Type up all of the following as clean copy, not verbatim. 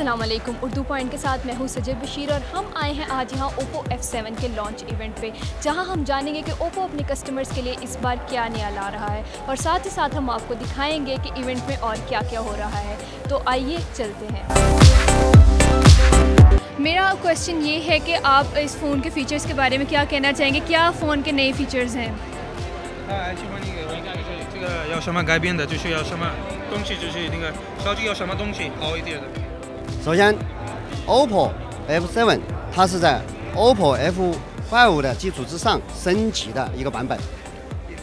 अस्सलाम वालेकुम। उर्दू पॉइंट के साथ मैं हूँ सजद बशीर और हम आए हैं आज यहाँ Oppo F7 के लॉन्च इवेंट पे, जहाँ हम जानेंगे कि Oppo अपने कस्टमर्स के लिए इस बार क्या नया ला रहा है और साथ ही साथ हम आपको दिखाएंगे कि इवेंट में और क्या क्या हो रहा है। तो आइए चलते हैं। मेरा क्वेश्चन ये है कि आप इस फ़ोन के फ़ीचर्स के बारे में क्या कहना चाहेंगे, क्या फ़ोन के नए फ़ीचर्स हैं? 这个要什么改变的，就是要什么东西，就是那个手机有什么东西好一点的。首先 ，OPPO F7 它是在 OPPO F5 的基础之上升级的一个版本。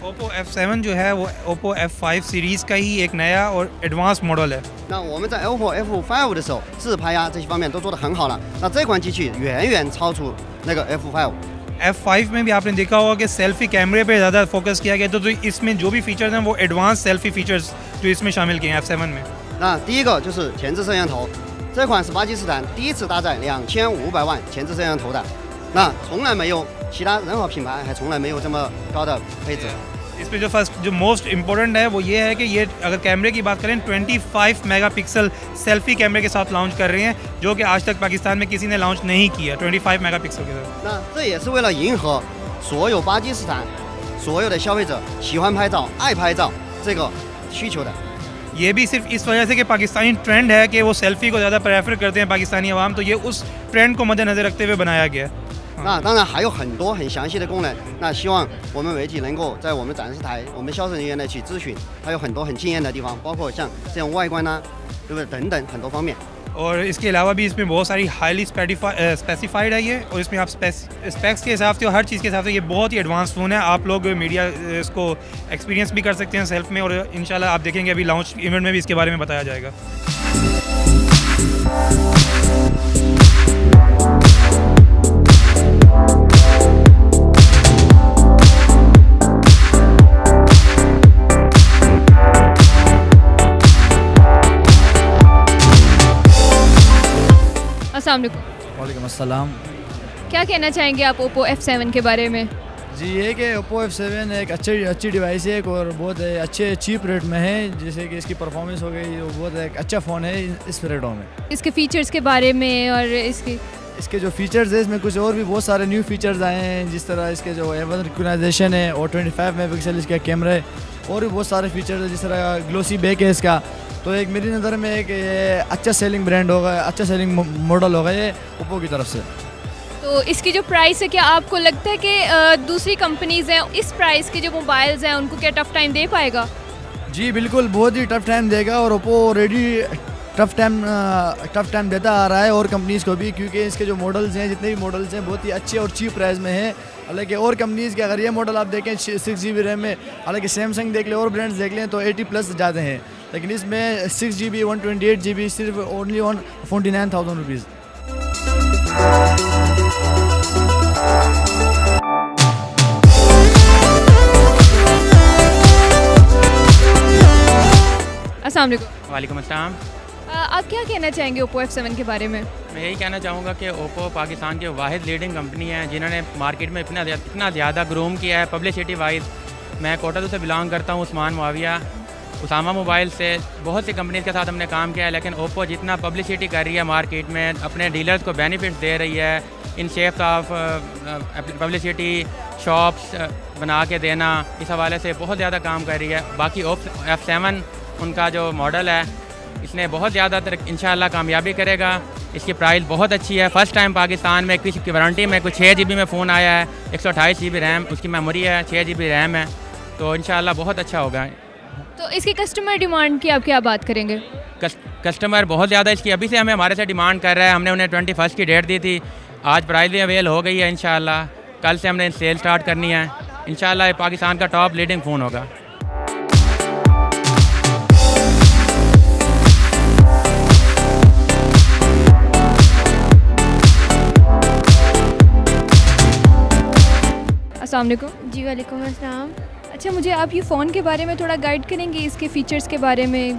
OPPO F7 जो है वो OPPO F5 सीरीज़ का ही एक नया और एडवांस मॉडल है। 那我们在 OPPO F5 的时候，自拍呀这些方面都做得很好了。那这款机器远远超出那个 F5。 F5 में भी आपने देखा होगा कि सेल्फी कैमरे पे ज़्यादा फोकस किया गया, तो इसमें जो भी फीचर्स हैं वो एडवांस सेल्फी फीचर्स जो इसमें शामिल किए हैं F7 में। 那第一个就是前置摄像头，这款是巴基斯坦第一次搭载2500万前置摄像头的，那从来没有其他任何品牌还从来没有这么高的配置。 इसमें जो मोस्ट इम्पोर्टेंट है वो ये है कि ये अगर कैमरे की बात करें 25 मेगापिक्सल सेल्फी कैमरे के साथ लॉन्च कर रहे हैं, जो कि आज तक पाकिस्तान में किसी ने लॉन्च नहीं किया 25 मेगापिक्सल के साथ। 那这也是为了迎合所有巴基斯坦所有的消费者喜欢拍照、爱拍照这个需求的。 ये भी सिर्फ इस वजह से कि पाकिस्तानी ट्रेंड है कि वो सेल्फी को ज़्यादा प्रेफर करते हैं पाकिस्तानी अवाम, तो ये उस ट्रेंड को मद्देनज़र रखते हुए बनाया गया है। 那当然还有很多很详细的功能，那希望我们媒体能够在我们展示台、我们销售人员呢去咨询，还有很多很惊艳的地方，包括像这种外观呐、对不对？等等很多方面。 और इसके अलावा भी इसमें बहुत सारी हाईली स्पेसिफाइड है ये, और इसमें आप स्पेक्स के हिसाब से और हर चीज़ के हिसाब से ये बहुत ही एडवांस फ़ोन है। आप लोग मीडिया इसको एक्सपीरियंस भी कर सकते हैं सेल्फ में, और इंशाल्लाह आप देखेंगे अभी लॉन्च इवेंट में भी इसके बारे में बताया जाएगा। अस्सलाम वालेकुम। वालेकुम अस्सलाम। क्या कहना चाहेंगे आप Oppo F7 के बारे में? जी ये कि Oppo F7 एक अच्छी डिवाइस है और बहुत अच्छे चीप रेट में है, जैसे कि इसकी परफॉर्मेंस हो गई, बहुत एक अच्छा फ़ोन है इस रेटों में। इसके फ़ीचर्स के बारे में और इसके जो फीचर्स है इसमें कुछ और भी बहुत सारे न्यू फीचर्स आए हैं, जिस तरह इसके जो एवन रिकॉग्नाइजेशन है और 25 मेगापिक्सल इसका कैमरा है, और भी बहुत सारे फीचर्स है, जिस तरह ग्लोसी बैक है इसका। तो एक मेरी नज़र में एक अच्छा सेलिंग ब्रांड होगा, अच्छा सेलिंग मॉडल होगा ये ओप्पो की तरफ से। तो इसकी जो प्राइस है, क्या आपको लगता है कि दूसरी कंपनीज़ हैं इस प्राइस के जो मोबाइल्स हैं उनको क्या टफ़ टाइम दे पाएगा? जी बिल्कुल, बहुत ही टफ़ टाइम देगा, और ओप्पो ऑलरेडी टफ़ टाइम देता आ रहा है और कंपनीज़ को भी, क्योंकि इसके जो मॉडल्स हैं, जितने भी मॉडल्स हैं, बहुत ही अच्छे और चीप प्राइस में हैं। हालांकि और कंपनीज़ के अगर ये मॉडल आप देखें 6GB रैम में, हालांकि सैमसंग देख लें और ब्रांड्स देख लें तो 80+ ज़्यादा हैं, लेकिन इसमें 6GB 128GB सिर्फ ओनली ऑन 49,000 रुपीज़। अस्सलाम वालेकुम। वालेकुम अस्सलाम। आप क्या कहना चाहेंगे Oppo F7 के बारे में? मैं यही कहना चाहूँगा कि ओप्पो पाकिस्तान के वाहिद लीडिंग कंपनी है जिन्होंने मार्केट में इतना ज़्यादा ग्रूम किया है पब्लिसिटी वाइज। मैं कोटादू से बिलोंग करता हूँ, उस्मान मुआविया, उसामा मोबाइल से बहुत सी कंपनीज़ के साथ हमने काम किया है, लेकिन ओप्पो जितना पब्लिसिटी कर रही है मार्केट में, अपने डीलर्स को बेनिफिट्स दे रही है in shape of publicity, shops बना के देना, इस हवाले से बहुत ज़्यादा काम कर रही है। बाकी F7 उनका जो मॉडल है इसने बहुत ज़्यादा इंशाल्लाह कामयाबी करेगा। इसकी प्राइस बहुत अच्छी है, फ़र्स्ट टाइम पाकिस्तान में किसी की वारंटी में कुछ 6GB में फ़ोन आया है, 128GB रैम उसकी मेमोरी है, 6GB रैम है, तो इंशाल्लाह बहुत अच्छा होगा। तो इसकी कस्टमर डिमांड की आप क्या बात करेंगे? कस्टमर बहुत ज़्यादा इसकी अभी से हमारे से डिमांड कर रहा है। हमने उन्हें 21 की डेट दी थी, आज प्राइस भी अवेल हो गई है इंशाल्लाह। कल से हमने सेल स्टार्ट करनी है, इंशाल्लाह ये पाकिस्तान का टॉप लीडिंग फ़ोन होगा। अस्सलाम वालेकुम। जी वालेकुम अस्सलाम। अच्छा, मुझे आप ये फ़ोन के बारे में थोड़ा गाइड करेंगे, इसके फ़ीचर्स के बारे में?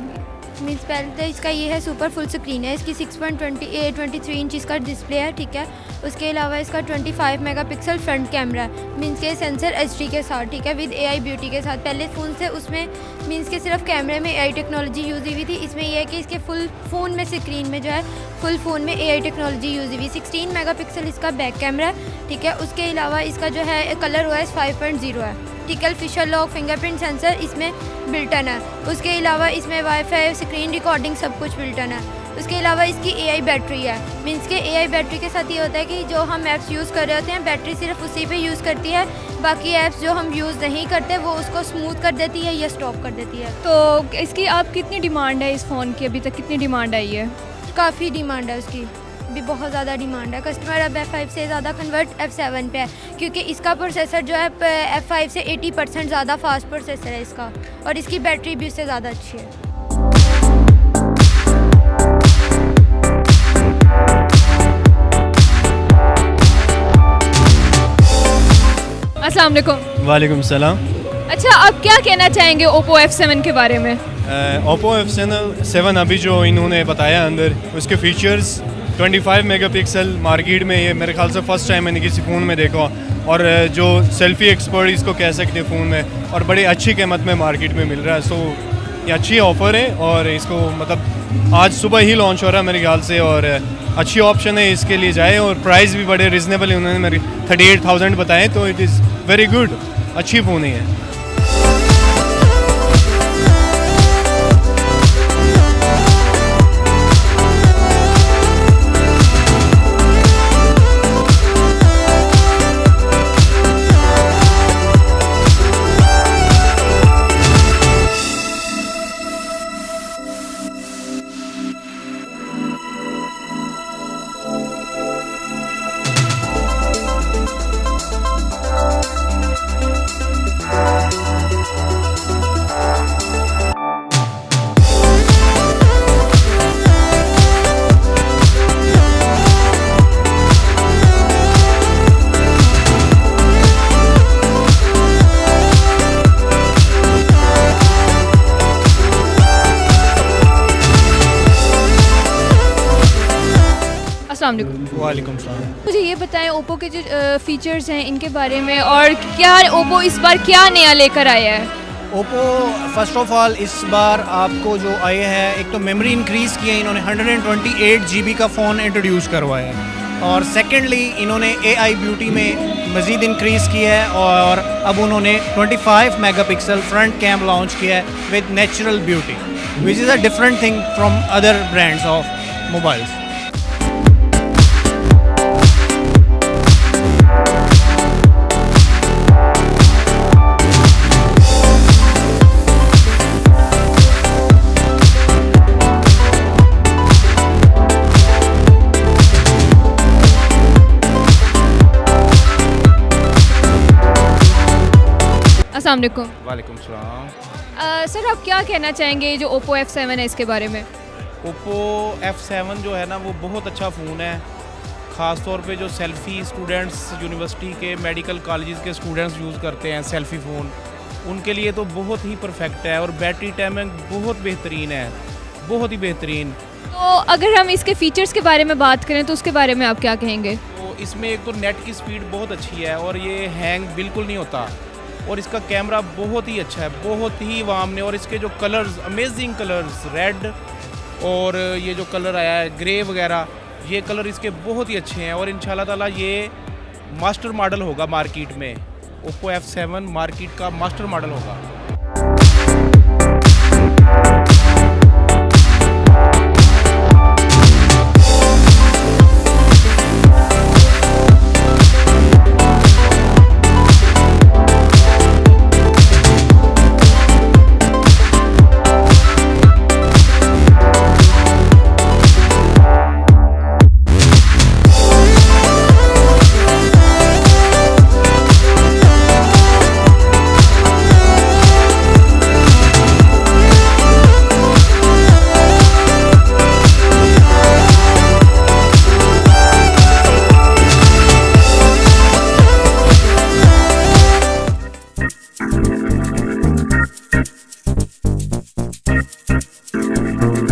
मीन्स पहले तो इसका ये है सुपर फुल स्क्रीन है, इसकी 6.23 इंच इसका डिस्प्ले है, ठीक है। उसके अलावा इसका 25 मेगापिक्सल फ्रंट कैमरा है, मीन्स के सेंसर HD के साथ, ठीक है, विद AI ब्यूटी के साथ। पहले फ़ोन से उसमें मीन्स के सिर्फ कैमरे में AI टेक्नोलॉजी यूज़ हुई थी, इसमें यह है कि इसके फुल फ़ोन में स्क्रीन में जो है फुल फ़ोन में AI टेक्नोलॉजी यूज़ हुई। 16 मेगापिक्सल इसका बैक कैमरा है, ठीक है। उसके अलावा इसका जो है कलर OS 5.0 है, ठीक है। फिशर लॉक फिंगरप्रिंट सेंसर इसमें बिल्टन है। उसके अलावा इसमें वाईफाई स्क्रीन रिकॉर्डिंग सब कुछ बिल्टन है। उसके अलावा इसकी AI बैटरी है, मीन्स के AI बैटरी के साथ ये होता है कि जो हम ऐप्स यूज़ कर रहे होते हैं बैटरी सिर्फ उसी पे यूज़ करती है, बाकी ऐप्स जो हम यूज़ नहीं करते वो उसको स्मूथ कर देती है या स्टॉप कर देती है। तो इसकी आप कितनी डिमांड है इस फ़ोन की, अभी तक कितनी डिमांड आई है? काफ़ी डिमांड है उसकी, भी बहुत ज़्यादा डिमांड है। कस्टमर अब F5 से ज़्यादा कन्वर्ट F7 पे है, क्योंकि इसका प्रोसेसर जो है F5 से 80% ज़्यादा फास्ट प्रोसेसर है इसका, और इसकी बैटरी भी उससे ज़्यादा अच्छी है। अस्सलाम वालेकुम। वालेकुम सलाम। अच्छा, आप क्या कहना चाहेंगे ओप्पो F7 के बारे में? ओप्पो F7 अभी जो इन्होंने बताया अंदर उसके फीचर्स 25 मेगापिक्सल मार्केट में, ये मेरे ख्याल से फ़र्स्ट टाइम मैंने किसी फ़ोन में देखा, और जो सेल्फ़ी एक्सपर्ट इसको कह सकते हैं फ़ोन में, और बड़ी अच्छी कीमत में मार्केट में मिल रहा है। सो ये अच्छी ऑफ़र है, और इसको मतलब आज सुबह ही लॉन्च हो रहा है मेरे ख्याल से, और अच्छी ऑप्शन है, इसके लिए जाए। और प्राइस भी बड़े रिजनेबल है, उन्होंने मेरे 38,000 बताए, तो इट इज़ वेरी गुड, अच्छी फ़ोन है। अस्सलाम वालेकुम। वालेकुम सलाम। मुझे ये बताएं ओप्पो के जो फीचर्स हैं इनके बारे में, और क्या ओप्पो इस बार क्या नया लेकर आया है? ओप्पो फ़र्स्ट ऑफ़ ऑल इस बार आपको जो आए हैं, एक तो मेमोरी इंक्रीज़ की है इन्होंने, 128 GB का फ़ोन इंट्रोड्यूस करवाया है, और सेकेंडली इन्होंने AI ब्यूटी में मज़ीद इंक्रीज़ किया है, और अब उन्होंने 25 मेगापिक्सल फ्रंट कैम लॉन्च किया है with natural beauty, which is a different thing from other brands of mobiles. अस्सलाम वालेकुम। वालेकुम सलाम। सर, आप क्या कहना चाहेंगे जो ओप्पो F7 है इसके बारे में? ओप्पो F7 जो है ना वो बहुत अच्छा फ़ोन है, ख़ास तौर पे जो सेल्फ़ी स्टूडेंट्स यूनिवर्सिटी के मेडिकल कॉलेजेस के स्टूडेंट्स यूज़ करते हैं सेल्फ़ी फ़ोन, उनके लिए तो बहुत ही परफेक्ट है, और बैटरी टाइमिंग बहुत बेहतरीन है, बहुत ही बेहतरीन। तो अगर हम इसके फीचर्स के बारे में बात करें तो उसके बारे में आप क्या कहेंगे? तो इसमें एक तो नेट की स्पीड बहुत अच्छी है, और ये हैंग बिल्कुल नहीं होता, और इसका कैमरा बहुत ही अच्छा है, बहुत ही वार्म ने, और इसके जो कलर्स, अमेजिंग कलर्स, रेड और ये जो कलर आया है ग्रे वगैरह, ये कलर इसके बहुत ही अच्छे हैं, और इंशाल्लाह ताला ये मास्टर मॉडल होगा मार्केट में। ओप्पो F7 मार्केट का मास्टर मॉडल होगा। है।